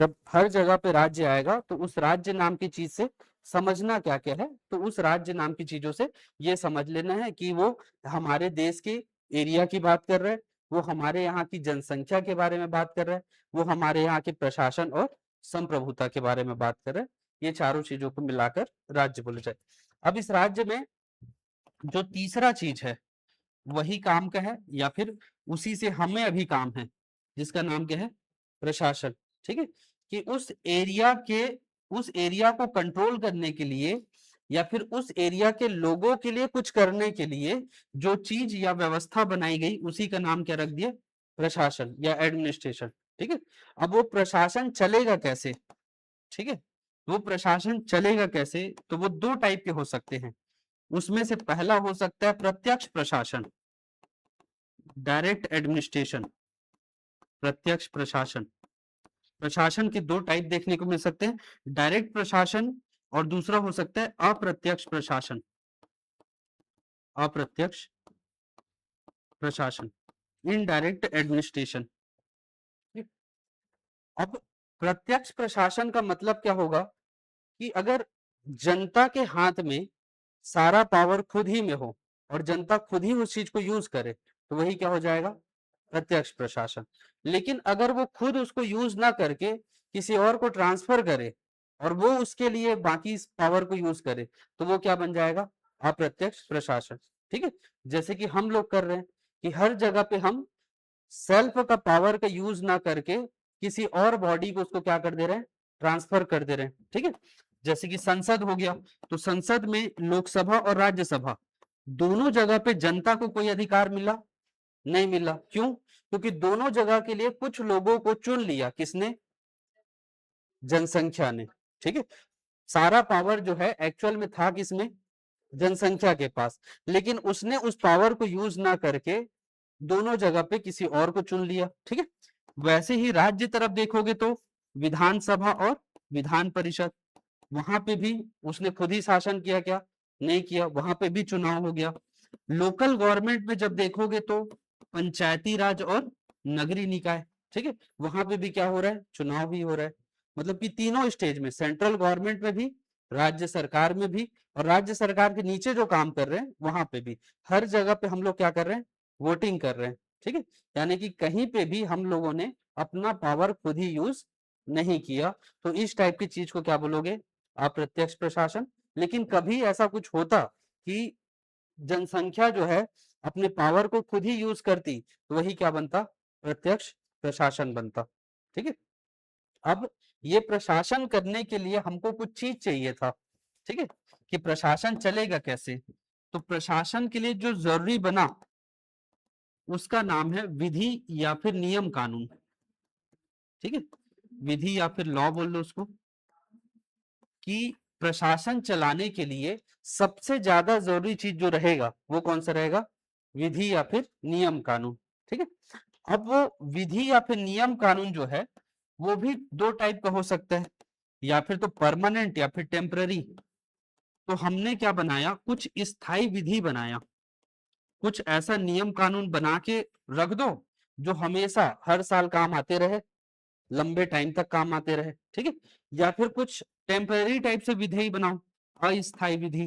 जब हर जगह पे राज्य आएगा तो उस राज्य नाम की चीज से समझना क्या क्या है, तो उस राज्य नाम की चीजों से ये समझ लेना है कि वो हमारे देश के एरिया की बात कर रहे हैं, वो हमारे यहाँ की जनसंख्या के बारे में बात कर रहे हैं, वो हमारे यहाँ के प्रशासन और संप्रभुता के बारे में बात कर रहे हैं। ये चारों चीजों को मिलाकर राज्य बोले जाए। अब इस राज्य में जो तीसरा चीज है वही काम का है या फिर उसी से हमें अभी काम है, जिसका नाम क्या है, प्रशासन। ठीक है, कि उस एरिया को कंट्रोल करने के लिए या फिर उस एरिया के लोगों के लिए कुछ करने के लिए जो चीज या व्यवस्था बनाई गई उसी का नाम क्या रख दिया, प्रशासन या एडमिनिस्ट्रेशन। ठीक है, अब वो प्रशासन चलेगा कैसे, ठीक है, वो प्रशासन चलेगा कैसे, तो वो दो टाइप के हो सकते हैं। उसमें से पहला हो सकता है प्रत्यक्ष प्रशासन, डायरेक्ट एडमिनिस्ट्रेशन। प्रत्यक्ष प्रशासन, प्रशासन के दो टाइप देखने को मिल सकते हैं, डायरेक्ट प्रशासन और दूसरा हो सकता है अप्रत्यक्ष प्रशासन। अप्रत्यक्ष प्रशासन, इनडायरेक्ट एडमिनिस्ट्रेशन। अब प्रत्यक्ष प्रशासन का मतलब क्या होगा कि अगर जनता के हाथ में सारा पावर खुद ही में हो और जनता खुद ही उस चीज को यूज करे तो वही क्या हो जाएगा, प्रत्यक्ष प्रशासन। लेकिन अगर वो खुद उसको यूज ना करके किसी और को ट्रांसफर करे और वो उसके लिए बाकी पावर को यूज करे तो वो क्या बन जाएगा, अप्रत्यक्ष प्रशासन। ठीक है, जैसे कि हम लोग कर रहे हैं कि हर जगह पे हम सेल्फ का पावर का यूज ना करके किसी और बॉडी को उसको क्या कर दे रहे हैं, ट्रांसफर कर दे रहे हैं। ठीक है, जैसे कि संसद हो गया, तो संसद में लोकसभा और राज्यसभा दोनों जगह पे जनता को कोई अधिकार मिला, नहीं मिला। क्यों, क्योंकि दोनों जगह के लिए कुछ लोगों को चुन लिया, किसने, जनसंख्या ने। ठीक है, सारा पावर जो है एक्चुअल में था किसमें, जनसंख्या के पास, लेकिन उसने उस पावर को यूज ना करके दोनों जगह पे किसी और को चुन लिया। ठीक है, वैसे ही राज्य तरफ देखोगे तो विधानसभा और विधान परिषद, वहां पे भी उसने खुद ही शासन किया क्या, नहीं किया, वहां पे भी चुनाव हो गया। लोकल गवर्नमेंट में जब देखोगे तो पंचायती राज और नगरीय निकाय, ठीक है, वहां पे भी क्या हो रहा है, चुनाव ही हो रहा है। मतलब कि तीनों स्टेज में, सेंट्रल गवर्नमेंट में भी, राज्य सरकार में भी, और राज्य सरकार के नीचे जो काम कर रहे हैं वहां पे भी, हर जगह पे हम लोग क्या कर रहे हैं, वोटिंग कर रहे हैं। ठीक है, यानी कि कहीं पे भी हम लोगों ने अपना पावर खुद ही यूज नहीं किया, तो इस टाइप की चीज को क्या बोलोगे, अप्रत्यक्ष प्रशासन। लेकिन कभी ऐसा कुछ होता कि जनसंख्या जो है अपने पावर को खुद ही यूज करती तो वही क्या बनता, प्रत्यक्ष प्रशासन बनता। ठीक है, अब ये प्रशासन करने के लिए हमको कुछ चीज चाहिए था। ठीक है, कि प्रशासन चलेगा कैसे, तो प्रशासन के लिए जो जरूरी बना उसका नाम है विधि या फिर नियम कानून। ठीक है, विधि या फिर लॉ बोल लो उसको, कि प्रशासन चलाने के लिए सबसे ज्यादा जरूरी चीज जो रहेगा वो कौन सा रहेगा, विधि या फिर नियम कानून। ठीक है, अब वो विधि या फिर नियम कानून जो है वो भी दो टाइप का हो सकता है, या फिर तो परमानेंट या फिर टेम्पररी। तो हमने क्या बनाया, कुछ स्थायी विधि बनाया, कुछ ऐसा नियम कानून बना के रख दो जो हमेशा हर साल काम आते रहे, लंबे टाइम तक काम आते रहे। ठीक है, या फिर कुछ टेम्पररी टाइप से विधि बनाओ, अस्थायी विधि,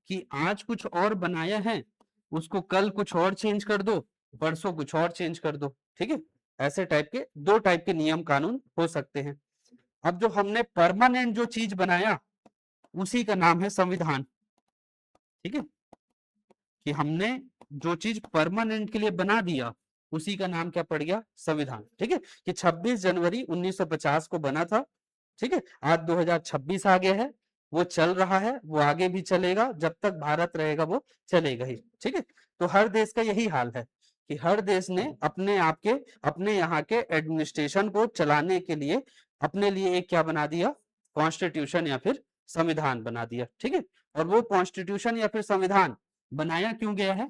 कि आज कुछ और बनाया है उसको कल कुछ और चेंज कर दो, परसों कुछ और चेंज कर दो। ठीक है, ऐसे टाइप के दो टाइप के नियम कानून हो सकते हैं। अब जो हमने परमानेंट जो चीज बनाया उसी का नाम है संविधान। ठीक है, कि हमने जो चीज परमानेंट के लिए बना दिया उसी का नाम क्या पड़ गया, संविधान। ठीक है, कि 26 जनवरी 1950 को बना था। ठीक है, आज 2026 आ गया है, वो चल रहा है, वो आगे भी चलेगा, जब तक भारत रहेगा वो चलेगा ही। ठीक है, तो हर देश का यही हाल है कि हर देश ने अपने आप के, अपने यहाँ के एडमिनिस्ट्रेशन को चलाने के लिए अपने लिए एक क्या बना दिया, कॉन्स्टिट्यूशन या फिर संविधान बना दिया। ठीक है, और वो कॉन्स्टिट्यूशन या फिर संविधान बनाया क्यों गया है,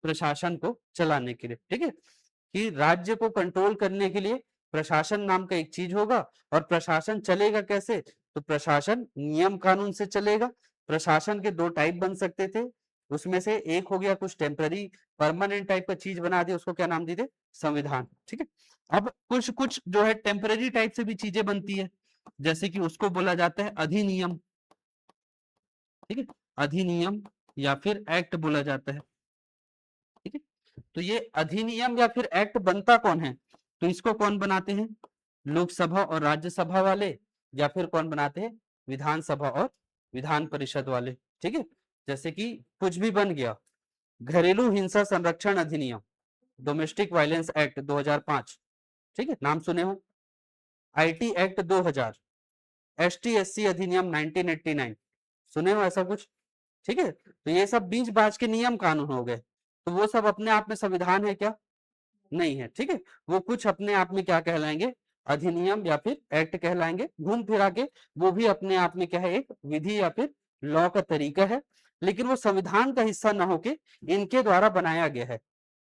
प्रशासन को चलाने के लिए। ठीक है, कि राज्य को कंट्रोल करने के लिए प्रशासन नाम का एक चीज होगा, और प्रशासन चलेगा कैसे, तो प्रशासन नियम कानून से चलेगा। प्रशासन के दो टाइप बन सकते थे, उसमें से एक हो गया कुछ टेम्पररी परमानेंट टाइप का चीज बना दिया, उसको क्या नाम दे, संविधान। ठीक है, अब कुछ कुछ जो है टेम्पररी टाइप से भी चीजें बनती है, जैसे कि उसको बोला जाता है अधिनियम। ठीक है, अधिनियम या फिर एक्ट बोला जाता है। ठीक है, तो ये अधिनियम या फिर एक्ट बनता कौन है, तो इसको कौन बनाते हैं, लोकसभा और राज्यसभा वाले, या फिर कौन बनाते हैं, विधानसभा और विधान परिषद वाले। ठीक है, जैसे कि कुछ भी बन गया, घरेलू हिंसा संरक्षण अधिनियम, डोमेस्टिक वायलेंस एक्ट 2005, ठीक है, नाम सुने हो, आईटी एक्ट 2000, एसटी एससी अधिनियम 1989, सुने हो ऐसा कुछ। ठीक है, तो ये सब बीच बाज के नियम कानून हो गए, तो वो सब अपने आप में संविधान है क्या, नहीं है। ठीक है, वो कुछ अपने आप में क्या कहलाएंगे, अधिनियम या फिर एक्ट कहलाएंगे, घूम फिरा के वो भी अपने आप में क्या है, एक विधि या फिर लॉ का तरीका है, लेकिन वो संविधान का हिस्सा न होके इनके द्वारा बनाया गया है,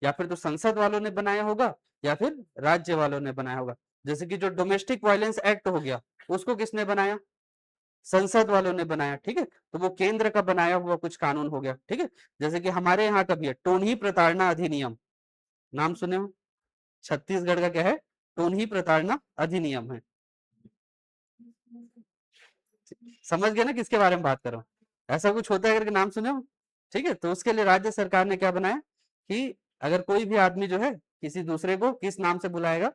या फिर तो संसद वालों ने बनाया होगा या फिर राज्य वालों ने बनाया होगा। जैसे कि जो डोमेस्टिक वायलेंस एक्ट हो गया, उसको किसने बनाया, संसद वालों ने बनाया। ठीक है, तो वो केंद्र का बनाया हुआ कुछ कानून हो गया। ठीक है, जैसे कि हमारे यहाँ का भी है टोनही प्रताड़ना अधिनियम, नाम सुने हो, छत्तीसगढ़ का क्या है, टोनही प्रताड़ना अधिनियम है। समझ गए ना किसके बारे में बात कर रहा हूँ, ऐसा कुछ होता है करके नाम सुने हो। ठीक है, तो उसके लिए राज्य सरकार ने क्या बनाया कि अगर कोई भी आदमी जो है किसी दूसरे को किस नाम से बुलाएगा,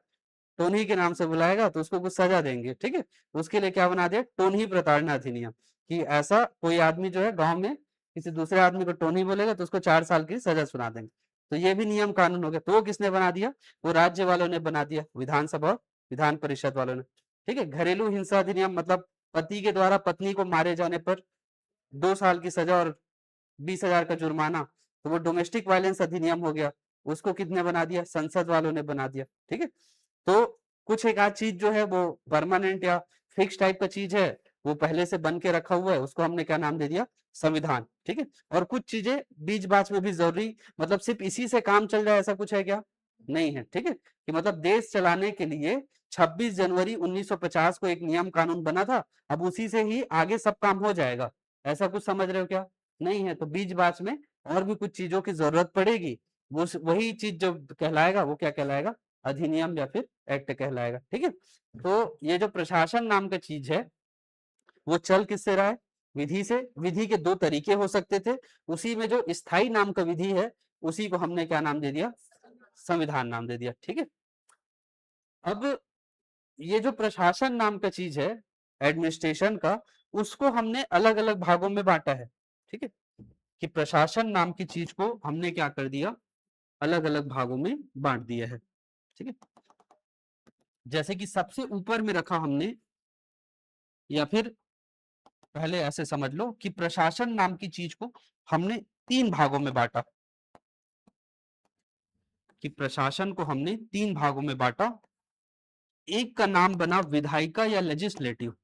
टोनी के नाम से बुलाएगा, तो उसको कुछ सजा देंगे। ठीक है, उसके लिए क्या बना दिया, टोनी प्रताड़ना अधिनियम, कि ऐसा कोई आदमी जो है गांव में किसी दूसरे आदमी को टोनी बोलेगा तो उसको 4 साल की सजा सुना देंगे। तो ये भी नियम कानून हो गया, तो वो किसने बना दिया, वो राज्य वालों ने बना दिया, विधानसभा विधान परिषद वालों ने। ठीक है, घरेलू हिंसा अधिनियम मतलब पति के द्वारा पत्नी को मारे जाने पर 2 साल की सजा और 20,000 का जुर्माना, तो वो डोमेस्टिक वायलेंस अधिनियम हो गया, उसको किसने बना दिया, संसद वालों ने बना दिया। ठीक है, तो कुछ एक आध चीज जो है वो परमानेंट या फिक्स टाइप का चीज है, वो पहले से बन के रखा हुआ है, उसको हमने क्या नाम दे दिया, संविधान। ठीक है, और कुछ चीजें बीच बाच में भी जरूरी, मतलब सिर्फ इसी से काम चल जाए ऐसा कुछ है क्या, नहीं है। ठीक है, कि मतलब देश चलाने के लिए 26 जनवरी 1950 को एक नियम कानून बना था, अब उसी से ही आगे सब काम हो जाएगा, ऐसा कुछ समझ रहे हो क्या, नहीं है। तो बीच बाच में और भी कुछ चीजों की जरूरत पड़ेगी, वो वही चीज जो कहलाएगा वो क्या कहलाएगा, अधिनियम या फिर एक्ट कहलाएगा। ठीक है, तो ये जो प्रशासन नाम का चीज है वो चल किससे रहा है, विधि से। विधि के दो तरीके हो सकते थे, उसी में जो स्थायी नाम का विधि है उसी को हमने क्या नाम दे दिया, संविधान नाम दे दिया। ठीक है, अब ये जो प्रशासन नाम का चीज है, एडमिनिस्ट्रेशन का, उसको हमने अलग अलग भागों में बांटा है। ठीक है, कि प्रशासन नाम की चीज को हमने क्या कर दिया, अलग अलग भागों में बांट दिया है। ठीक है, जैसे कि सबसे ऊपर में रखा हमने, या फिर पहले ऐसे समझ लो कि प्रशासन नाम की चीज को हमने 3 भागों में बांटा, कि प्रशासन को हमने 3 भागों में बांटा। एक का नाम बना विधायिका या लेजिस्लेटिव,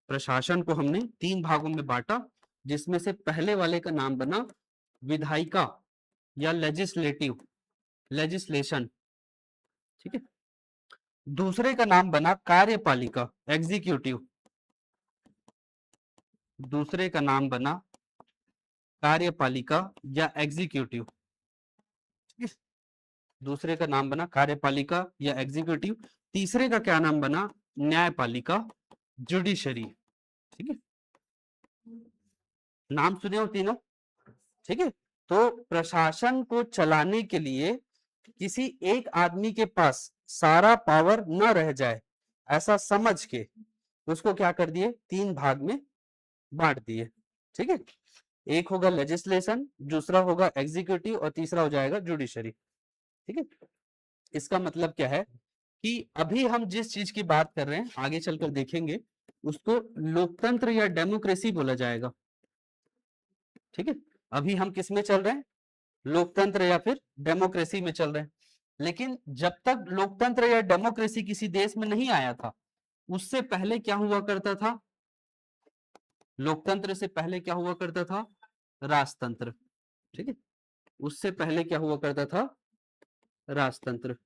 प्रशासन को हमने 3 भागों में बांटा, जिसमें से पहले वाले का नाम बना विधायिका या लेजिस्लेटिव, लेजिस्लेशन। ठीक है, दूसरे का नाम बना कार्यपालिका, एग्जीक्यूटिव, दूसरे का नाम बना कार्यपालिका या एग्जीक्यूटिव। ठीक है, दूसरे का नाम बना कार्यपालिका या एग्जीक्यूटिव, तीसरे का क्या नाम बना, न्यायपालिका, जुडिशरी। ठीक है, नाम सुने हो तीनों। ठीक है, तो प्रशासन को चलाने के लिए किसी एक आदमी के पास सारा पावर न रह जाए, ऐसा समझ के उसको क्या कर दिए, 3 भाग में बांट दिए। ठीक है, एक होगा लेजिस्लेशन, दूसरा होगा एग्जीक्यूटिव और तीसरा हो जाएगा जुडिशरी। ठीक है, इसका मतलब क्या है कि अभी हम जिस चीज की बात कर रहे हैं आगे चलकर देखेंगे, उसको लोकतंत्र या डेमोक्रेसी बोला जाएगा। ठीक है, अभी हम किस में चल रहे हैं, लोकतंत्र या फिर डेमोक्रेसी में चल रहे हैं। लेकिन जब तक लोकतंत्र या डेमोक्रेसी किसी देश में नहीं आया था, उससे पहले क्या हुआ करता था, लोकतंत्र से पहले क्या हुआ करता था, राजतंत्र। ठीक है, उससे पहले क्या हुआ करता था, राजतंत्र।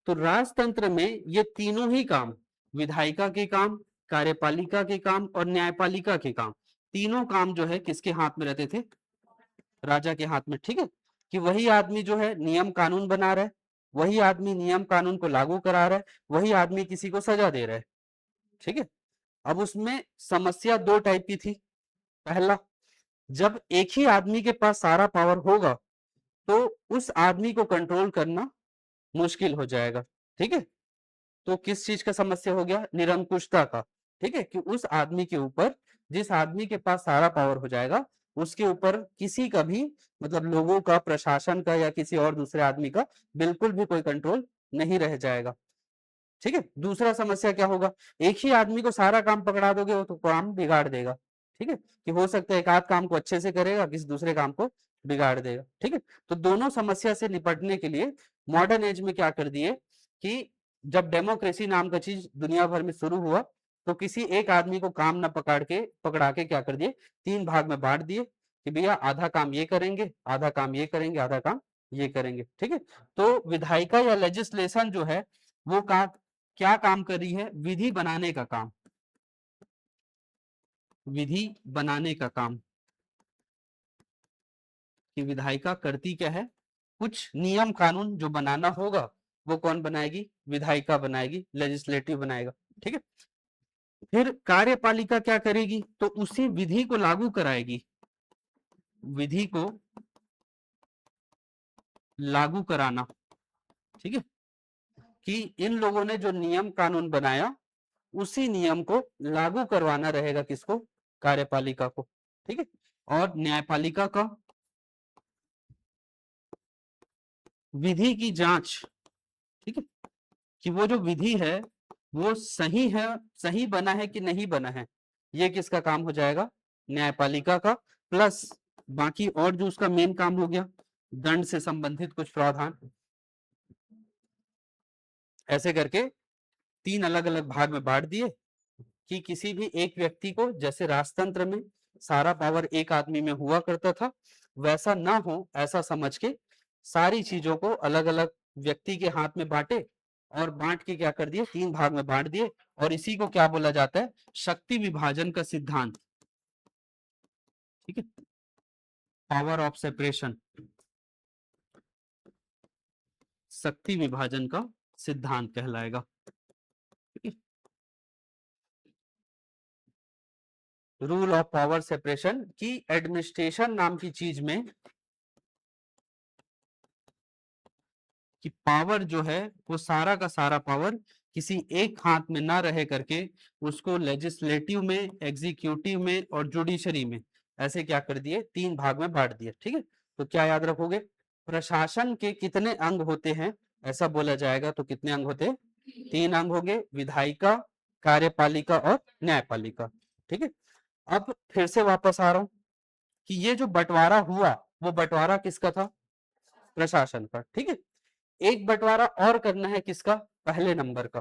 तो राजतंत्र में ये तीनों ही काम, विधायिका के काम, कार्यपालिका के काम और न्यायपालिका के काम, तीनों काम जो है किसके हाथ में रहते थे? राजा के हाथ में। ठीक है, कि वही आदमी जो है नियम कानून बना रहा है, वही आदमी नियम कानून को लागू करा रहा है, वही आदमी किसी को सजा दे रहा है। ठीक है, अब उसमें समस्या दो टाइप की थी। पहला, जब एक ही आदमी के पास सारा पावर होगा तो उस आदमी को कंट्रोल करना मुश्किल हो जाएगा। ठीक है, तो किस चीज का समस्या हो गया? निरंकुशता का। ठीक है, कि उस आदमी के ऊपर, जिस आदमी के पास सारा पावर हो जाएगा, उसके ऊपर किसी का भी, मतलब लोगों का, प्रशासन का या किसी और दूसरे आदमी का बिल्कुल भी कोई कंट्रोल नहीं रह जाएगा। ठीक है, दूसरा समस्या क्या होगा? एक ही आदमी को सारा काम पकड़ा दोगे, वो तो काम बिगाड़ देगा। ठीक है, कि हो सकता है एक आध काम को अच्छे से करेगा, किसी दूसरे काम को बिगाड़ देगा। ठीक है, तो दोनों समस्या से निपटने के लिए मॉडर्न एज में क्या कर दिए कि जब डेमोक्रेसी नाम का चीज दुनिया भर में शुरू हुआ, तो किसी एक आदमी को काम न पकड़ा के क्या कर दिए, तीन भाग में बांट दिए कि भैया आधा काम ये करेंगे, आधा काम ये करेंगे, आधा काम ये करेंगे। ठीक है, तो विधायिका या लेजिस्लेशन जो है वो क्या काम कर रही है? विधि बनाने का काम, विधि बनाने का काम। कि विधायिका करती क्या है? कुछ नियम कानून जो बनाना होगा वो कौन बनाएगी? विधायिका बनाएगी, लेजिस्लेटिव बनाएगा। ठीक है, फिर कार्यपालिका क्या करेगी? तो उसी विधि को लागू कराएगी, विधि को लागू कराना। ठीक है, कि इन लोगों ने जो नियम कानून बनाया उसी नियम को लागू करवाना रहेगा किसको? कार्यपालिका को। ठीक है, और न्यायपालिका का विधि की जांच। ठीक है, कि वो जो विधि है वो सही है, सही बना है कि नहीं बना है, ये किसका काम हो जाएगा? न्यायपालिका का। प्लस बाकी और जो उसका मेन काम हो गया, दंड से संबंधित कुछ प्रावधान। ऐसे करके तीन अलग अलग भाग में बांट दिए कि किसी भी एक व्यक्ति को, जैसे राजतंत्र में सारा पावर एक आदमी में हुआ करता था, वैसा ना हो ऐसा समझ के सारी चीजों को अलग अलग व्यक्ति के हाथ में बांटे, और बांट के क्या कर दिए? तीन भाग में बांट दिए। और इसी को क्या बोला जाता है? शक्ति विभाजन का सिद्धांत। ठीक है, पावर ऑफ सेपरेशन, शक्ति विभाजन का सिद्धांत कहलाएगा। रूल ऑफ पावर सेपरेशन की एडमिनिस्ट्रेशन नाम की चीज में कि पावर जो है वो सारा का सारा पावर किसी एक हाथ में ना रहे करके उसको लेजिस्लेटिव में, एग्जीक्यूटिव में और जुडिशरी में ऐसे क्या कर दिए? तीन भाग में बांट दिए। ठीक है, तो क्या याद रखोगे? प्रशासन के कितने अंग होते हैं ऐसा बोला जाएगा? तो कितने अंग होते हैं? तीन अंग हो गए, विधायिका, कार्यपालिका और न्यायपालिका। ठीक है, अब फिर से वापस आ रहा हूं कि ये जो बंटवारा हुआ वो बंटवारा किसका था? प्रशासन का। ठीक है, एक बंटवारा और करना है किसका? पहले नंबर का,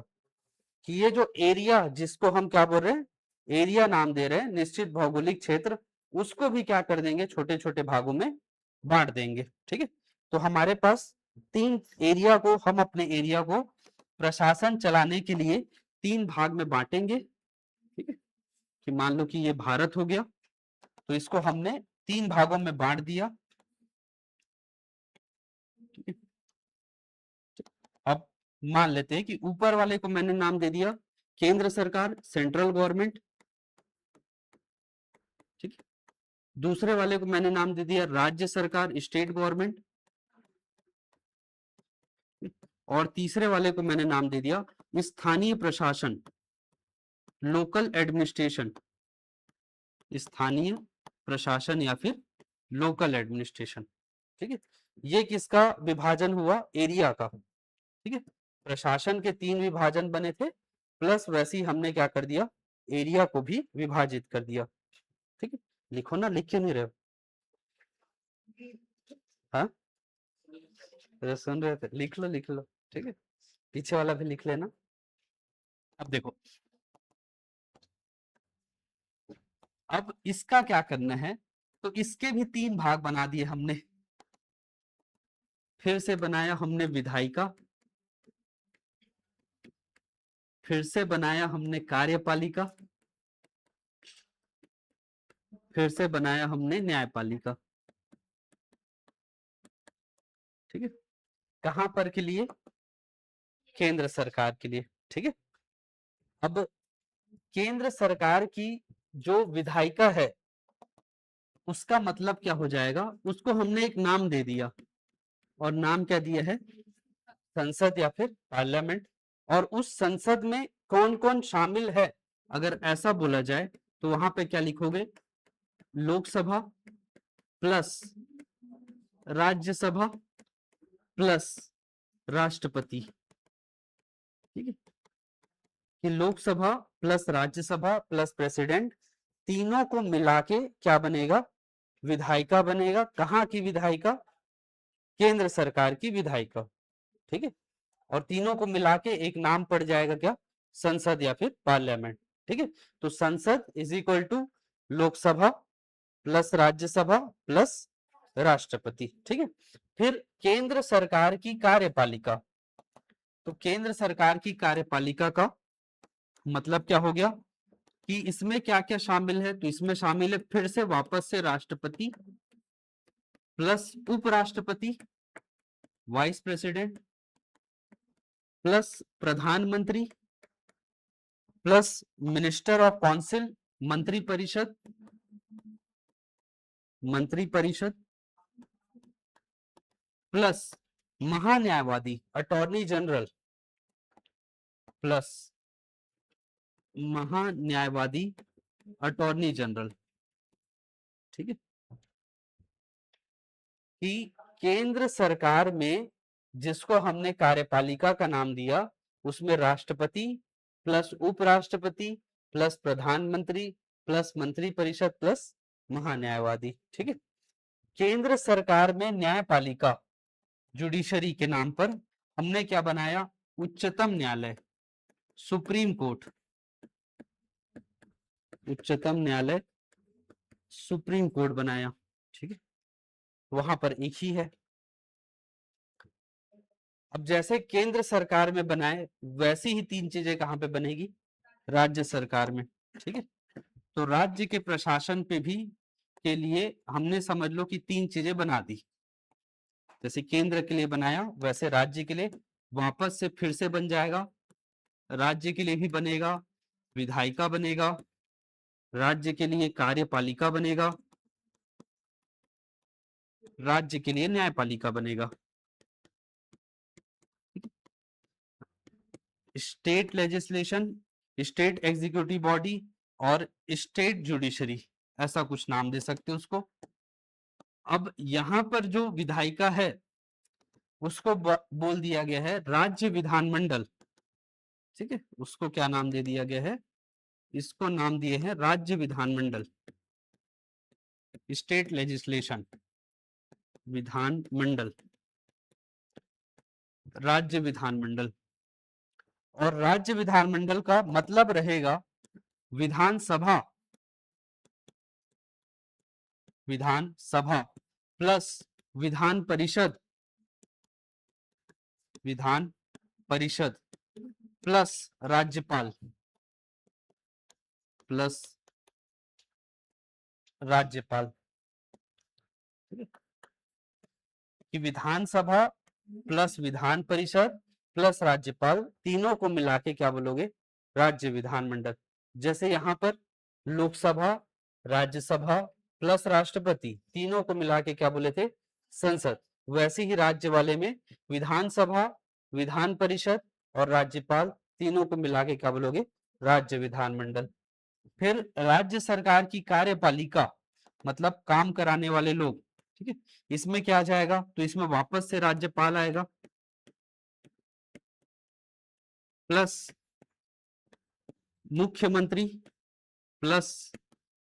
कि ये जो एरिया, जिसको हम क्या बोल रहे हैं? एरिया नाम दे रहे हैं, निश्चित भौगोलिक क्षेत्र, उसको भी क्या कर देंगे? छोटे छोटे भागों में बांट देंगे। ठीक है, तो हमारे पास तीन एरिया को, हम अपने एरिया को प्रशासन चलाने के लिए तीन भाग में बांटेंगे। ठीक है, कि मान लो कि ये भारत हो गया, तो इसको हमने तीन भागों में बांट दिया। अब मान लेते हैं कि ऊपर वाले को मैंने नाम दे दिया केंद्र सरकार, सेंट्रल गवर्नमेंट। ठीक है, दूसरे वाले को मैंने नाम दे दिया राज्य सरकार, स्टेट गवर्नमेंट। और तीसरे वाले को मैंने नाम दे दिया स्थानीय प्रशासन, लोकल एडमिनिस्ट्रेशन, स्थानीय प्रशासन या फिर लोकल एडमिनिस्ट्रेशन। ठीक है, ये किसका विभाजन हुआ? एरिया का। ठीक है, प्रशासन के तीन विभाजन बने थे, प्लस वैसे ही हमने क्या कर दिया? एरिया को भी विभाजित कर दिया। ठीक है, लिखो ना, लिख क्यों नहीं रहे हो? हाँ, सुन रहे थे? लिख लो लिख लो। ठीक है, पीछे वाला भी लिख लेना। अब देखो, अब इसका क्या करना है? तो इसके भी तीन भाग बना दिए हमने। फिर से बनाया हमने विधायिका, फिर से बनाया हमने कार्यपालिका, फिर से बनाया हमने न्यायपालिका। ठीक है, कहां पर के लिए? केंद्र सरकार के लिए। ठीक है, अब केंद्र सरकार की जो विधायिका है उसका मतलब क्या हो जाएगा? उसको हमने एक नाम दे दिया, और नाम क्या दिया है? संसद या फिर पार्लियामेंट। और उस संसद में कौन कौन शामिल है अगर ऐसा बोला जाए तो वहां पे क्या लिखोगे? लोकसभा प्लस राज्यसभा प्लस राष्ट्रपति। ठीक है, कि Lok Sabha plus Rajya Sabha plus president, तीनों को मिला के क्या बनेगा? विधायिका बनेगा। कहाँ की विधायिका? केंद्र सरकार की विधायिका। ठीक है, और तीनों को मिला के एक नाम पड़ जाएगा क्या? संसद या फिर पार्लियामेंट। ठीक है, तो संसद is equal to Lok Sabha plus Rajya Sabha plus राष्ट्रपति। ठीक है, फिर केंद्र सरकार की कार्यपालिका। तो केंद्र सरकार की कार्यपालिका का मतलब क्या हो गया कि इसमें क्या क्या शामिल है? तो इसमें शामिल है फिर से वापस से राष्ट्रपति प्लस उपराष्ट्रपति, वाइस प्रेसिडेंट प्लस प्रधानमंत्री प्लस मिनिस्टर ऑफ काउंसिल, मंत्री परिषद, मंत्री परिषद प्लस महान्यायवादी अटॉर्नी जनरल प्लस महान्यायवादी अटॉर्नी जनरल। ठीक है, कि केंद्र सरकार में जिसको हमने कार्यपालिका का नाम दिया उसमें राष्ट्रपति प्लस उपराष्ट्रपति प्लस प्रधानमंत्री प्लस मंत्री परिषद प्लस महान्यायवादी। ठीक है, केंद्र सरकार में न्यायपालिका जुडिशरी के नाम पर हमने क्या बनाया? उच्चतम न्यायालय, सुप्रीम कोर्ट, उच्चतम न्यायालय सुप्रीम कोर्ट बनाया। ठीक है, वहां पर एक ही है। अब जैसे केंद्र सरकार में बनाए वैसी ही तीन चीजें कहां पे बनेगी? राज्य सरकार में। ठीक है, तो राज्य के प्रशासन पे भी के लिए हमने समझ लो कि तीन चीजें बना दी। जैसे केंद्र के लिए बनाया वैसे राज्य के लिए वापस से फिर से बन जाएगा। राज्य के लिए भी बनेगा, विधायिका बनेगा, राज्य के लिए कार्यपालिका बनेगा, राज्य के लिए न्यायपालिका बनेगा। State legislation, state executive body और स्टेट जुडिशरी, ऐसा कुछ नाम दे सकते हैं उसको। अब यहां पर जो विधायिका है उसको बोल दिया गया है राज्य विधानमंडल। ठीक है, उसको क्या नाम दे दिया गया है? इसको नाम दिए हैं राज्य विधानमंडल, स्टेट लेजिस्लेशन, विधानमंडल, राज्य विधानमंडल। और राज्य विधानमंडल का मतलब रहेगा विधानसभा, विधानसभा प्लस विधान परिषद, विधान परिषद प्लस राज्यपाल, प्लस राज्यपाल। कि विधानसभा प्लस विधान परिषद प्लस राज्यपाल, तीनों को मिला के क्या बोलोगे? राज्य विधानमंडल। जैसे यहाँ पर लोकसभा, राज्यसभा प्लस राष्ट्रपति, तीनों को मिला के क्या बोले थे? संसद। वैसे ही राज्य वाले में विधानसभा, विधान परिषद और राज्यपाल, तीनों को मिला के क्या बोलोगे? राज्य विधानमंडल। फिर राज्य सरकार की कार्यपालिका मतलब काम कराने वाले लोग। ठीक है, इसमें क्या आ जाएगा? तो इसमें वापस से राज्यपाल आएगा प्लस मुख्यमंत्री प्लस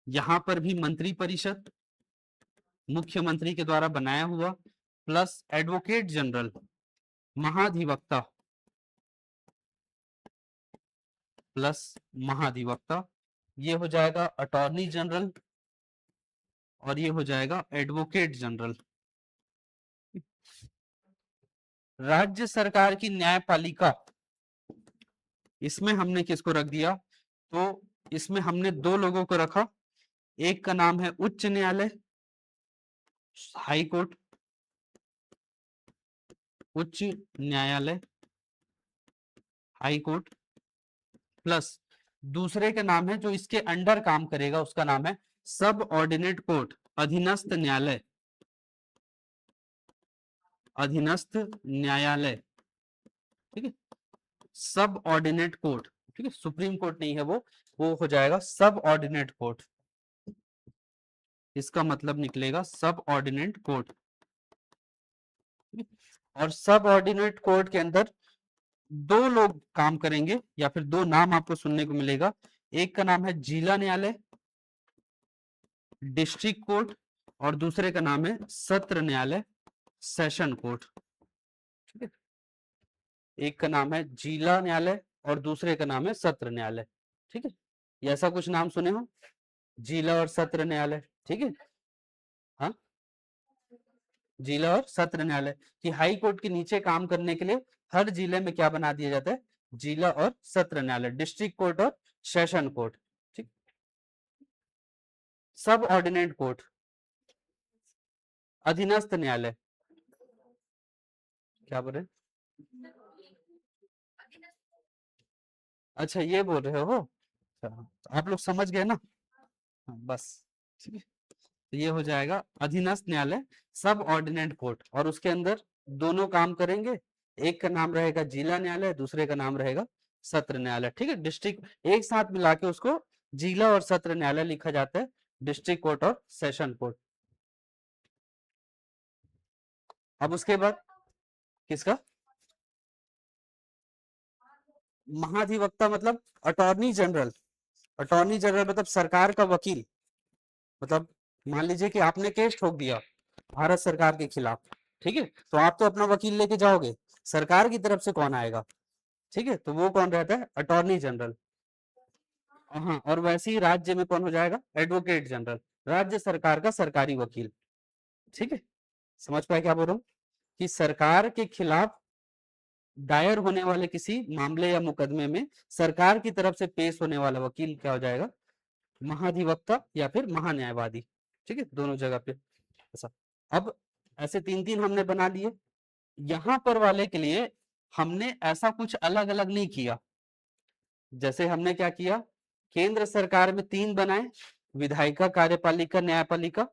यहां पर भी मंत्री परिषद मुख्यमंत्री के द्वारा बनाया हुआ प्लस एडवोकेट जनरल, महाधिवक्ता प्लस महाधिवक्ता, ये हो जाएगा अटॉर्नी जनरल और ये हो जाएगा एडवोकेट जनरल। राज्य सरकार की न्यायपालिका इसमें हमने किसको रख दिया, तो इसमें हमने दो लोगों को रखा, एक का नाम है उच्च न्यायालय, हाई कोर्ट, उच्च न्यायालय, हाई कोर्ट, प्लस दूसरे का नाम है जो इसके अंडर काम करेगा, उसका नाम है सब ऑर्डिनेट कोर्ट, अधीनस्थ न्यायालय, अधीनस्थ न्यायालय, ठीक है, सब ऑर्डिनेट कोर्ट, ठीक है, सुप्रीम कोर्ट नहीं है वो हो जाएगा सब ऑर्डिनेट कोर्ट, इसका मतलब निकलेगा सब ऑर्डिनेट कोर्ट। और सब ऑर्डिनेट कोर्ट के अंदर दो लोग काम करेंगे, या फिर दो नाम आपको सुनने को मिलेगा, एक का नाम है जिला न्यायालय, डिस्ट्रिक्ट कोर्ट, और दूसरे का नाम है सत्र न्यायालय, सेशन कोर्ट, ठीक है, एक का नाम है जिला न्यायालय और दूसरे का नाम है सत्र न्यायालय, ठीक है, ये ऐसा कुछ नाम सुने हो, जिला और सत्र न्यायालय, ठीक है, हाँ, जिला और सत्र न्यायालय, कि हाई कोर्ट के नीचे काम करने के लिए हर जिले में क्या बना दिया जाता है, जिला और सत्र न्यायालय, डिस्ट्रिक्ट कोर्ट और सेशन कोर्ट, ठीक, सब ऑर्डिनेट कोर्ट, अधीनस्थ न्यायालय, क्या बोल रहे, अच्छा ये बोल रहे हो, अच्छा, आप लोग समझ गए ना, हाँ, बस, ठीक है, तो ये हो जाएगा अधीनस्थ न्यायालय, सब ऑर्डिनेट कोर्ट, और उसके अंदर दोनों काम करेंगे, एक का नाम रहेगा जिला न्यायालय, दूसरे का नाम रहेगा सत्र न्यायालय, ठीक है, डिस्ट्रिक्ट एक साथ मिला के उसको जिला और सत्र न्यायालय लिखा जाता है, डिस्ट्रिक्ट कोर्ट और सेशन कोर्ट। अब उसके बाद किसका, महाधिवक्ता मतलब अटॉर्नी जनरल, अटॉर्नी जनरल मतलब सरकार का वकील, मतलब मान लीजिए कि आपने केस ठोक दिया भारत सरकार के खिलाफ, ठीक है, तो आप तो अपना वकील लेके जाओगे, सरकार की तरफ से कौन आएगा, ठीक है, तो वो कौन रहता है, अटॉर्नी जनरल, हाँ, और वैसे ही राज्य में कौन हो जाएगा, एडवोकेट जनरल, राज्य सरकार का सरकारी वकील, ठीक है, समझ पाए क्या बोल रहा हूँ, कि सरकार के खिलाफ दायर होने वाले किसी मामले या मुकदमे में सरकार की तरफ से पेश होने वाला वकील क्या हो जाएगा, महाधिवक्ता या फिर महान्यायवादी, ठीक है, दोनों जगह पे ऐसा। अब ऐसे तीन तीन हमने बना लिए, यहां पर वाले के लिए हमने ऐसा कुछ अलग अलग नहीं किया, जैसे हमने क्या किया, केंद्र सरकार में तीन बनाए, विधायिका, कार्यपालिका, न्यायपालिका,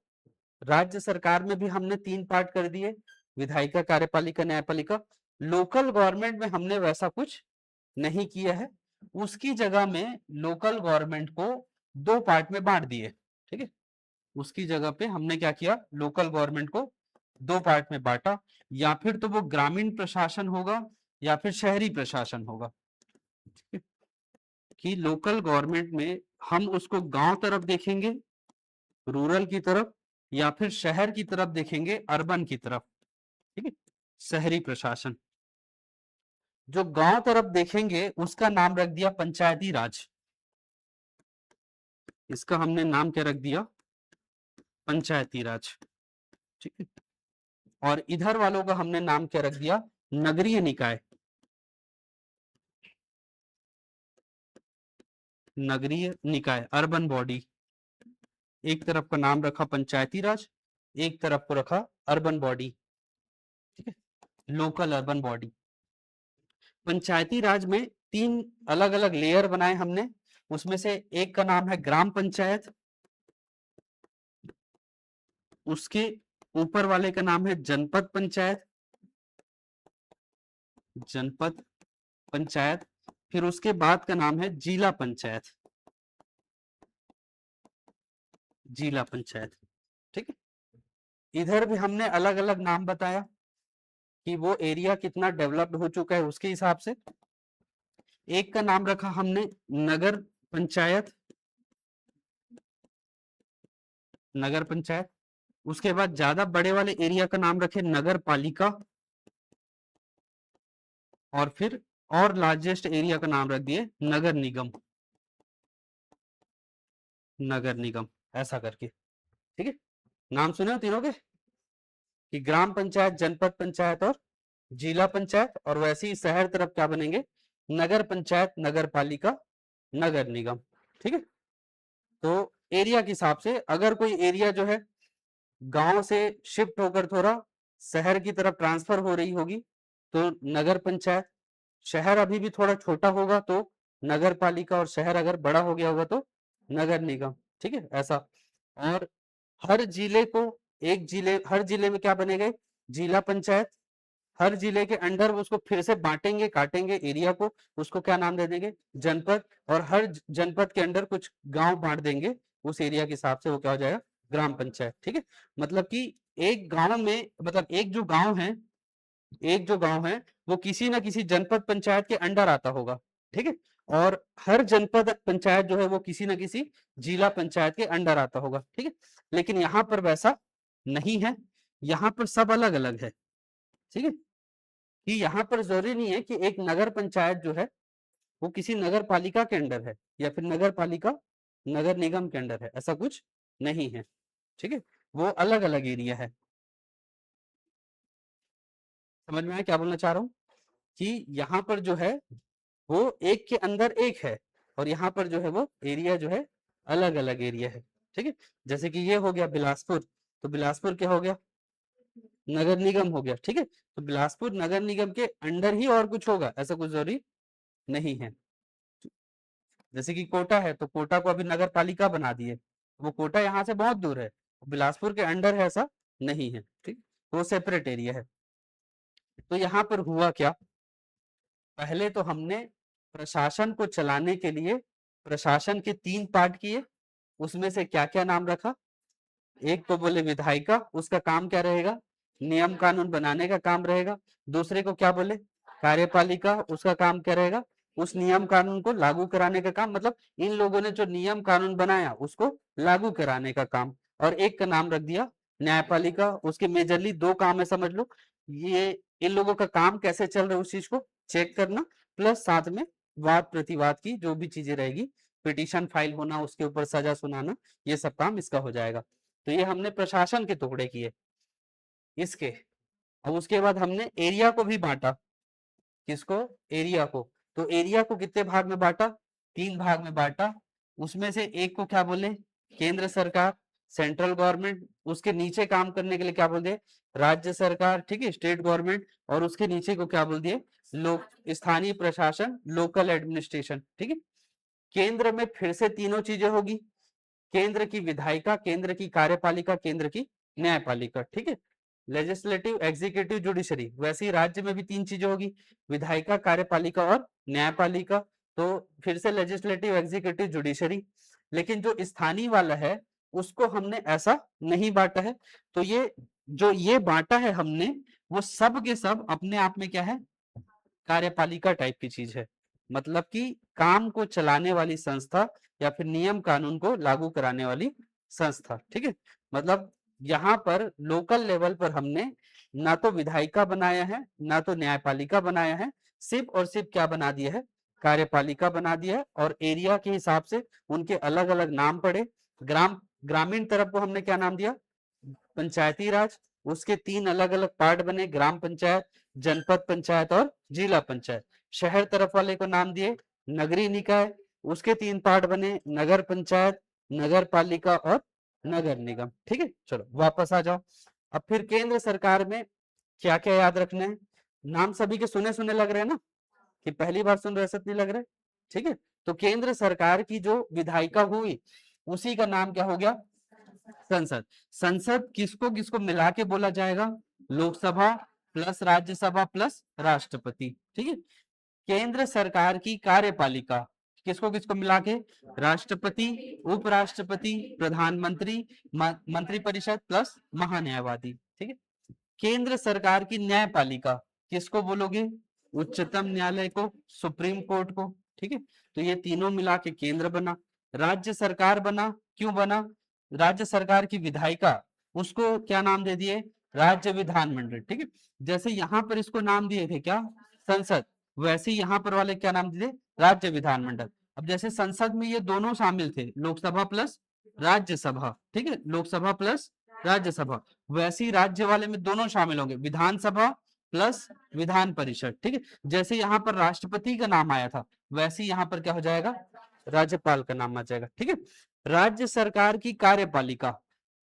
राज्य सरकार में भी हमने तीन पार्ट कर दिए, विधायिका, कार्यपालिका, न्यायपालिका, लोकल गवर्नमेंट में हमने वैसा कुछ नहीं किया है, उसकी जगह में लोकल गवर्नमेंट को दो पार्ट में बांट दिए, ठीक है, उसकी जगह पे हमने क्या किया, लोकल गवर्नमेंट को दो पार्ट में बांटा, या फिर तो वो ग्रामीण प्रशासन होगा या फिर शहरी प्रशासन होगा, कि लोकल गवर्नमेंट में हम उसको गांव तरफ देखेंगे, रूरल की तरफ, या फिर शहर की तरफ देखेंगे, अर्बन की तरफ, ठीक है, शहरी प्रशासन, जो गांव तरफ देखेंगे उसका नाम रख दिया पंचायती राज, इसका हमने नाम क्या रख दिया, पंचायती राज, ठीक है, और इधर वालों का हमने नाम क्या रख दिया, नगरीय निकाय, नगरीय निकाय, अर्बन बॉडी, एक तरफ का नाम रखा पंचायती राज, एक तरफ को रखा अर्बन बॉडी, ठीक है, लोकल अर्बन बॉडी। पंचायती राज में तीन अलग अलग लेयर बनाए हमने, उसमें से एक का नाम है ग्राम पंचायत, उसके ऊपर वाले का नाम है जनपद पंचायत, जनपद पंचायत, फिर उसके बाद का नाम है जिला पंचायत, जिला पंचायत, ठीक है, इधर भी हमने अलग अलग नाम बताया कि वो एरिया कितना डेवलप्ड हो चुका है उसके हिसाब से, एक का नाम रखा हमने नगर पंचायत, नगर पंचायत, उसके बाद ज्यादा बड़े वाले एरिया का नाम रखे नगर पालिका, और फिर और लार्जेस्ट एरिया का नाम रख दिए नगर निगम, नगर निगम, ऐसा करके, ठीक है, नाम सुने हो तीनों के, कि ग्राम पंचायत, जनपद पंचायत और जिला पंचायत, और वैसे ही शहर तरफ क्या बनेंगे, नगर पंचायत, नगर पालिका, नगर निगम। ठीक है, तो एरिया के हिसाब से अगर कोई एरिया जो है गांव से शिफ्ट होकर थोड़ा शहर की तरफ ट्रांसफर हो रही होगी तो नगर पंचायत, शहर अभी भी थोड़ा छोटा होगा तो नगर पालिका, और शहर अगर बड़ा हो गया होगा तो नगर निगम। ठीक है, ऐसा। और हर जिले को, एक जिले, हर जिले में क्या बनेगा, जिला पंचायत। हर जिले के अंडर उसको फिर से बांटेंगे, काटेंगे एरिया को, उसको क्या नाम दे देंगे, जनपद। और हर जनपद के अंडर कुछ गांव बांट देंगे उस एरिया के हिसाब से, वो क्या हो जाएगा, ग्राम पंचायत। ठीक है, मतलब कि एक गांव में, मतलब एक जो गांव है वो किसी ना किसी जनपद पंचायत के अंडर आता होगा। ठीक है, और हर जनपद पंचायत जो है वो किसी ना किसी जिला पंचायत के अंडर आता होगा। ठीक है, लेकिन यहाँ पर वैसा नहीं है, यहाँ पर सब अलग अलग है। ठीक है, कि यहाँ पर जरूरी नहीं है कि एक नगर पंचायत जो है वो किसी नगर पालिका के अंडर है, या फिर नगर पालिका नगर निगम के अंडर है, ऐसा कुछ नहीं है। ठीक है, वो अलग अलग एरिया है। समझ में आया क्या बोलना चाह रहा हूँ, कि यहाँ पर जो है वो एक के अंदर एक है, और यहाँ पर जो है वो एरिया जो है अलग अलग एरिया है। ठीक है, जैसे कि ये हो गया बिलासपुर, तो बिलासपुर क्या हो गया, नगर निगम हो गया। ठीक है, तो बिलासपुर नगर निगम के अंडर ही और कुछ होगा, ऐसा कुछ जरूरी नहीं है। जैसे कि कोटा है तो कोटा को अभी नगर पालिका बना दिए, वो कोटा यहाँ से बहुत दूर है, बिलासपुर के अंडर है, ऐसा नहीं है। ठीक, वो सेपरेट एरिया है। तो यहाँ पर हुआ क्या, पहले तो हमने प्रशासन को चलाने के लिए प्रशासन के 3 पार्ट किए, उसमें से क्या क्या नाम रखा, एक तो बोले विधायिका, उसका काम क्या रहेगा, नियम कानून बनाने का काम रहेगा। दूसरे को क्या बोले, कार्यपालिका, उसका काम क्या रहेगा, उस नियम कानून को लागू कराने का काम, मतलब इन लोगों ने जो नियम कानून बनाया उसको लागू कराने का काम। और एक का नाम रख दिया न्यायपालिका, उसके मेजरली 2 काम है, समझ लो। ये इन लोगों का काम कैसे चल रहा है उस चीज को चेक करना, प्लस साथ में वाद प्रतिवाद की जो भी चीजें रहेगी, पिटीशन फाइल होना, उसके ऊपर सजा सुनाना, ये सब काम इसका हो जाएगा। तो ये हमने प्रशासन के टुकड़े किए इसके। अब उसके बाद हमने एरिया को भी बांटा, किसको, एरिया को। तो एरिया को कितने भाग में बांटा, 3 भाग में बांटा। उसमें से एक को क्या बोले, केंद्र सरकार, सेंट्रल गवर्नमेंट। उसके नीचे काम करने के लिए क्या बोल दिए, राज्य सरकार। ठीक है, स्टेट गवर्नमेंट। और उसके नीचे को क्या बोल दिए, लोक स्थानीय प्रशासन, लोकल एडमिनिस्ट्रेशन। ठीक है, केंद्र में फिर से तीनों चीजें होगी, केंद्र की विधायिका, केंद्र की कार्यपालिका, केंद्र की न्यायपालिका। ठीक है, लेजिस्लेटिव, एग्जीक्यूटिव, जुडिशरी। वैसे ही राज्य में भी 3 चीजें होगी, विधायिका, कार्यपालिका और न्यायपालिका। तो फिर से लेजिस्लेटिव, एग्जीक्यूटिव, जुडिशरी। लेकिन जो स्थानीय वाला है उसको हमने ऐसा नहीं बांटा है। तो ये जो ये बांटा है हमने, वो सब के सब अपने आप में क्या है, कार्यपालिका टाइप की चीज है। मतलब कि काम को चलाने वाली संस्था, या फिर नियम कानून को लागू कराने वाली संस्था। ठीक है, मतलब यहाँ पर लोकल लेवल पर हमने ना तो विधायिका बनाया है, ना तो न्यायपालिका बनाया है, सिर्फ और सिर्फ क्या बना दिया है, कार्यपालिका बना दिया है। और एरिया के हिसाब से उनके अलग अलग नाम पड़े। ग्रामीण तरफ को हमने क्या नाम दिया, पंचायती राज। उसके 3 अलग अलग पार्ट बने, ग्राम पंचायत, जनपद पंचायत और जिला पंचायत। शहर तरफ वाले को नाम दिए नगरीय निकाय, उसके 3 पार्ट बने, नगर पंचायत, नगर पालिका और नगर निगम। ठीक है, चलो वापस आ जाओ। अब फिर केंद्र सरकार में क्या क्या याद रखना है, नाम सभी के सुने सुने लग रहे हैं ना, कि पहली बार सुन रहे, ऐसा नहीं लग रहा है। ठीक है, तो केंद्र सरकार की जो विधायिका हुई उसी का नाम क्या हो गया, संसद। संसद किसको किसको मिला के बोला जाएगा, लोकसभा प्लस राज्यसभा प्लस राष्ट्रपति। ठीक है, केंद्र सरकार की कार्यपालिका किसको किसको मिला के, राष्ट्रपति, उपराष्ट्रपति, प्रधानमंत्री, मंत्रिपरिषद प्लस महान्यायवादी। ठीक है, केंद्र सरकार की न्यायपालिका किसको बोलोगे, उच्चतम न्यायालय को, सुप्रीम कोर्ट को। ठीक है, तो ये तीनों मिला के केंद्र बना। राज्य सरकार बना, क्यों बना, राज्य सरकार की विधायिका, उसको क्या नाम दे दिए, राज्य विधानमंडल। ठीक है, जैसे यहाँ पर इसको नाम दिए थे क्या, संसद, वैसे ही यहाँ पर वाले क्या नाम दिए, राज्य विधानमंडल। अब जैसे संसद में ये दोनों शामिल थे, लोकसभा प्लस राज्यसभा। ठीक है, लोकसभा प्लस राज्यसभा, वैसे ही राज्य वाले में दोनों शामिल होंगे, विधानसभा प्लस विधान परिषद, ठीक है। जैसे यहाँ पर राष्ट्रपति का नाम आया था वैसे यहाँ पर क्या हो जाएगा, राज्यपाल का नाम आ जाएगा, ठीक है। राज्य सरकार की कार्यपालिका,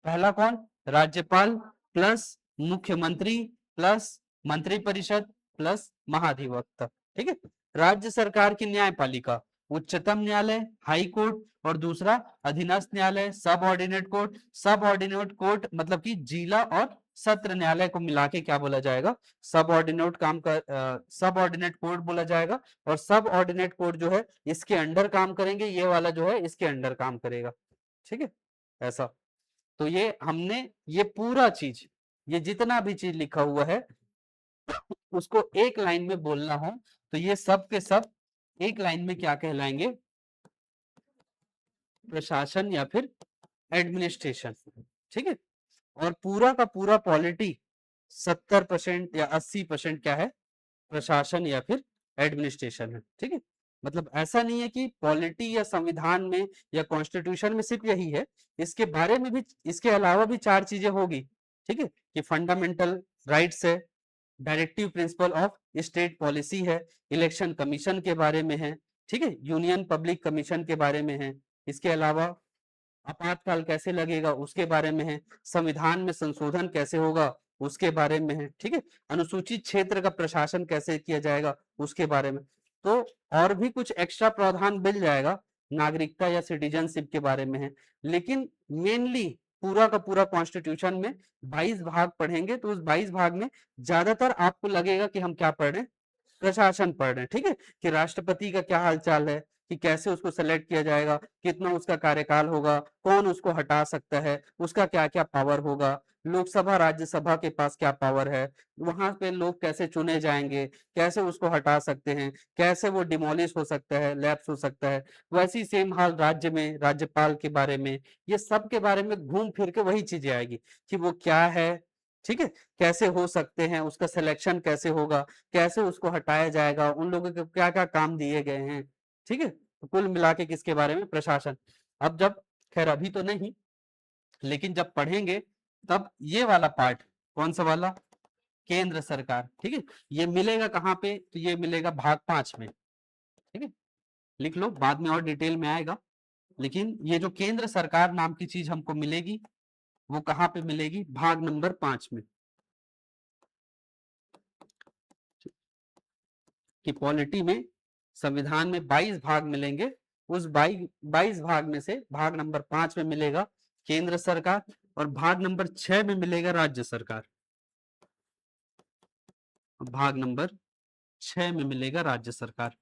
पहला कौन, राज्यपाल प्लस मुख्यमंत्री प्लस मंत्रिपरिषद प्लस महाधिवक्ता, ठीक है। राज्य सरकार की न्यायपालिका, उच्चतम न्यायालय, हाई कोर्ट, और दूसरा अधीनस्थ न्यायालय, सब ऑर्डिनेट कोर्ट। सब ऑर्डिनेट कोर्ट मतलब कि जिला और सत्र न्यायालय को मिला के क्या बोला जाएगा, सब ऑर्डिनेट काम कर सब ऑर्डिनेट कोर्ट बोला जाएगा। और सब ऑर्डिनेट कोर्ट जो है इसके अंडर काम करेंगे, ये वाला जो है इसके अंडर काम करेगा, ठीक है। ऐसा, तो ये हमने ये पूरा चीज, ये जितना भी चीज लिखा हुआ है उसको एक लाइन में बोलना हो तो ये सब के सब एक लाइन में क्या कहलाएंगे, प्रशासन या फिर एडमिनिस्ट्रेशन, ठीक है। और पूरा का पूरा पॉलिटी 70% या 80% क्या है, प्रशासन या फिर एडमिनिस्ट्रेशन है, ठीक है। मतलब ऐसा नहीं है कि पॉलिटी या संविधान में या कॉन्स्टिट्यूशन में सिर्फ यही है, इसके बारे में भी, इसके अलावा भी 4 चीजें होगी, ठीक है। कि फंडामेंटल राइट्स है, directive principle of state policy है, इलेक्शन कमीशन के बारे में है, ठीक है, यूनियन पब्लिक कमीशन के बारे में है, इसके अलावा आपातकाल कैसे लगेगा उसके बारे में है, संविधान में संशोधन कैसे होगा उसके बारे में है, ठीक है, अनुसूचित क्षेत्र का प्रशासन कैसे किया जाएगा उसके बारे में। तो और भी कुछ एक्स्ट्रा प्रावधान मिल जाएगा नागरिकता या सिटीजनशिप के बारे में है, लेकिन मेनली पूरा का पूरा कॉन्स्टिट्यूशन में 22 भाग पढ़ेंगे तो उस 22 भाग में ज्यादातर आपको लगेगा कि हम क्या पढ़ रहे हैं, प्रशासन पढ़ रहे हैं, ठीक है। कि राष्ट्रपति का क्या हालचाल है, कि कैसे उसको सेलेक्ट किया जाएगा, कितना उसका कार्यकाल होगा, कौन उसको हटा सकता है, उसका क्या क्या पावर होगा, लोकसभा राज्यसभा के पास क्या पावर है, वहां पे लोग कैसे चुने जाएंगे, कैसे उसको हटा सकते हैं, कैसे वो डिमोलिश हो सकता है, लैप्स हो सकता है। वैसी सेम हाल राज्य में राज्यपाल के बारे में, ये सब के बारे में घूम फिर के वही चीजें आएगी कि वो क्या है, ठीक है, कैसे हो सकते हैं, उसका सिलेक्शन कैसे होगा, कैसे उसको हटाया जाएगा, उन लोगों को क्या क्या काम दिए गए हैं, ठीक है। तो कुल मिला के किसके बारे में, प्रशासन। अब जब, खैर अभी तो नहीं, लेकिन जब पढ़ेंगे तब ये वाला पार्ट, कौन सा वाला, केंद्र सरकार, ठीक है। ये मिलेगा कहाँ पे, तो ये मिलेगा भाग 5 में, ठीक है। लिख लो, बाद में और डिटेल में आएगा, लेकिन ये जो केंद्र सरकार नाम की चीज हमको मिलेगी वो कहाँ पे मिलेगी, भाग नंबर 5 में। कि पॉलिटी में संविधान में 22 भाग मिलेंगे, उस 22 भाग में से भाग नंबर 5 में मिलेगा केंद्र सरकार, और भाग नंबर 6 में मिलेगा राज्य सरकार, भाग नंबर 6 में मिलेगा राज्य सरकार।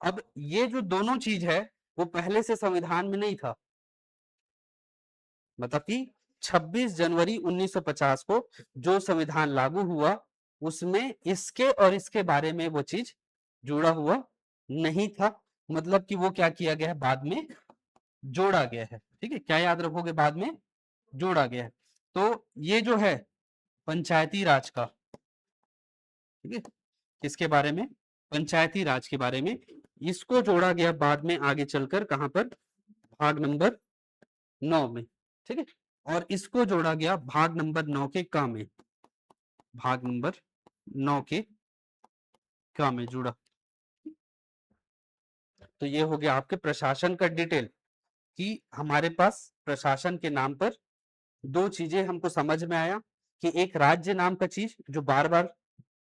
अब ये जो दोनों चीज है वो पहले से संविधान में नहीं था, मतलब कि 26 जनवरी 1950 को जो संविधान लागू हुआ उसमें इसके और इसके बारे में वो चीज जुड़ा हुआ नहीं था, मतलब कि वो क्या किया गया है, बाद में जोड़ा गया है, ठीक है। क्या याद रखोगे, बाद में जोड़ा गया है। तो ये जो है पंचायती राज का, ठीक है, किसके बारे में, पंचायती राज के बारे में, इसको जोड़ा गया बाद में आगे चलकर कहां पर, भाग नंबर 9 में, ठीक है। और इसको जोड़ा गया भाग नंबर 9 के का में, भाग नंबर 9 के का में जुड़ा। तो ये हो गया आपके प्रशासन का डिटेल, कि हमारे पास प्रशासन के नाम पर दो चीजें हमको समझ में आया, कि एक राज्य नाम का चीज जो बार बार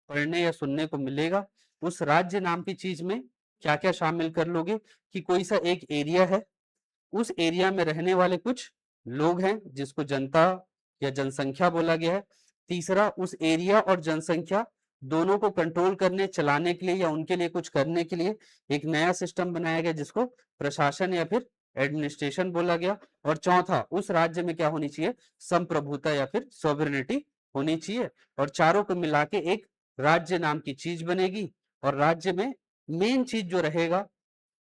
पढ़ने या सुनने को मिलेगा, उस राज्य नाम की चीज में क्या क्या शामिल कर लोगे, कि कोई सा एक एरिया है, उस एरिया में रहने वाले कुछ लोग हैं जिसको जनता या जनसंख्या बोला गया है। तीसरा, उस एरिया और जनसंख्या दोनों को कंट्रोल करने, चलाने के लिए या उनके लिए कुछ करने के लिए एक नया सिस्टम बनाया गया जिसको प्रशासन या फिर एडमिनिस्ट्रेशन बोला गया। और चौथा, उस राज्य में क्या होनी चाहिए, संप्रभुता या फिर सॉवरेनिटी होनी चाहिए। और चारों को मिला के एक राज्य नाम की चीज बनेगी, और राज्य में मेन चीज जो रहेगा,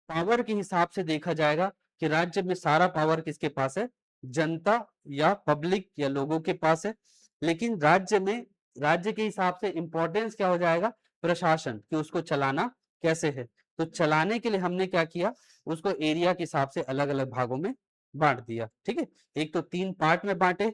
पावर के हिसाब से देखा जाएगा कि राज्य में सारा पावर किसके पास है, जनता या पब्लिक या लोगों के पास है। लेकिन राज्य में, राज्य के हिसाब से इंपॉर्टेंस क्या हो जाएगा, प्रशासन, कि उसको चलाना कैसे है। तो चलाने के लिए हमने क्या किया, उसको एरिया के हिसाब से अलग अलग भागों में बांट दिया, ठीक है। एक तो 3 पार्ट में बांटे,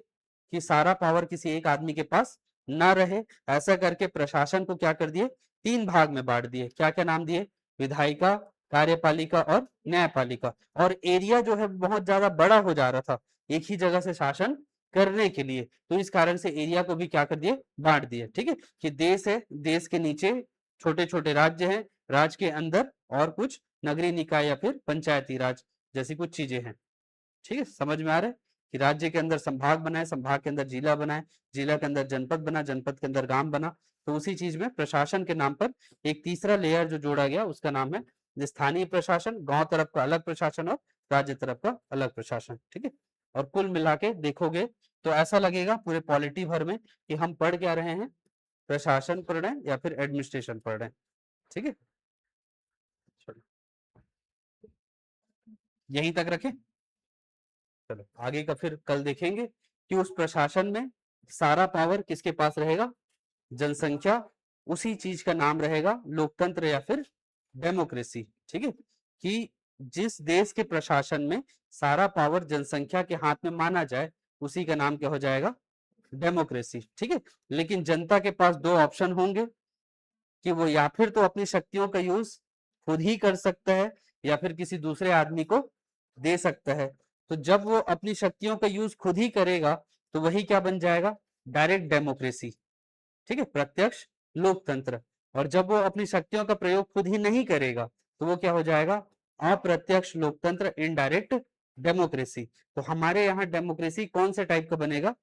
कि सारा पावर किसी एक आदमी के पास ना रहे। ऐसा करके प्रशासन को क्या कर दिए, 3 भाग में बांट दिए। क्या क्या नाम दिए, विधायिका, कार्यपालिका और न्यायपालिका। और एरिया जो है बहुत ज्यादा बड़ा हो जा रहा था एक ही जगह से शासन करने के लिए, तो इस कारण से एरिया को भी क्या कर दिए, बांट दिए। ठीक है, कि देश है, देश के नीचे छोटे छोटे राज्य हैं, राज्य के अंदर और कुछ नगरीय निकाय या फिर पंचायती राज जैसी कुछ चीजें हैं। ठीक है, समझ में आ रहा है कि राज्य के अंदर संभाग बनाए, संभाग के अंदर जिला बनाए, जिला के अंदर जनपद बना, जनपद के अंदर गांव बना। तो उसी चीज में प्रशासन के नाम पर एक तीसरा लेयर जो जोड़ा गया उसका नाम है स्थानीय प्रशासन। गांव तरफ का अलग प्रशासन और राज्य तरफ का अलग प्रशासन। ठीक है, और कुल मिला के देखोगे तो ऐसा लगेगा पूरे पॉलिटी भर में कि हम पढ़ क्या रहे हैं, प्रशासन पढ़ रहे हैं या फिर एडमिनिस्ट्रेशन पढ़ रहे हैं। ठीक है, यहीं तक रखें। चलो आगे का फिर कल देखेंगे कि उस प्रशासन में सारा पावर किसके पास रहेगा, जनसंख्या, उसी चीज का नाम रहेगा लोकतंत्र या फिर डेमोक्रेसी। ठीक है, कि जिस देश के प्रशासन में सारा पावर जनसंख्या के हाथ में माना जाए उसी का नाम क्या हो जाएगा, डेमोक्रेसी। ठीक है, लेकिन जनता के पास दो ऑप्शन होंगे कि वो या फिर तो अपनी शक्तियों का यूज खुद ही कर सकता है या फिर किसी दूसरे आदमी को दे सकता है। तो जब वो अपनी शक्तियों का यूज खुद ही करेगा तो वही क्या बन जाएगा, डायरेक्ट डेमोक्रेसी। ठीक है, प्रत्यक्ष लोकतंत्र। और जब वो अपनी शक्तियों का प्रयोग खुद ही नहीं करेगा तो वो क्या हो जाएगा, अप्रत्यक्ष लोकतंत्र, इनडायरेक्ट डेमोक्रेसी। तो हमारे यहाँ डेमोक्रेसी कौन से टाइप का बनेगा,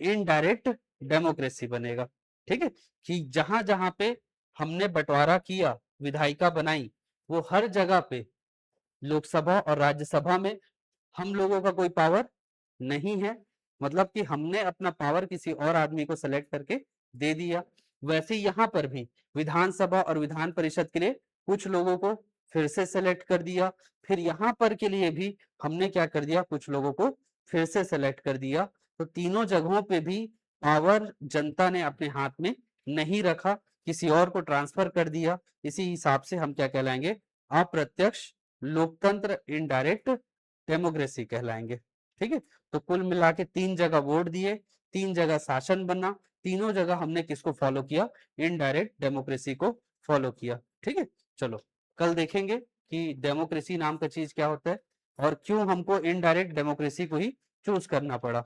इनडायरेक्ट डेमोक्रेसी बनेगा। ठीक है, कि जहां जहां पे हमने बंटवारा किया, विधायिका बनाई, वो हर जगह पे लोकसभा और राज्यसभा में हम लोगों का कोई पावर नहीं है। मतलब कि हमने अपना पावर किसी और आदमी को सेलेक्ट करके दे दिया। वैसे यहाँ पर भी विधानसभा और विधान परिषद के लिए कुछ लोगों को फिर से सेलेक्ट कर दिया, फिर यहाँ पर के लिए भी हमने क्या कर दिया, कुछ लोगों को फिर से सेलेक्ट कर दिया। तो तीनों जगहों पे भी पावर जनता ने अपने हाथ में नहीं रखा, किसी और को ट्रांसफर कर दिया। इसी हिसाब से हम क्या कहलाएंगे, अप्रत्यक्ष लोकतंत्र, इनडायरेक्ट डेमोक्रेसी कहलाएंगे। ठीक है, तो कुल मिला के 3 जगह वोट दिए, 3 जगह शासन बना, तीनों जगह हमने किसको फॉलो किया, इनडायरेक्ट डेमोक्रेसी को फॉलो किया। ठीक है, चलो कल देखेंगे कि डेमोक्रेसी नाम का चीज क्या होता है और क्यों हमको इनडायरेक्ट डेमोक्रेसी को ही चूज करना पड़ा।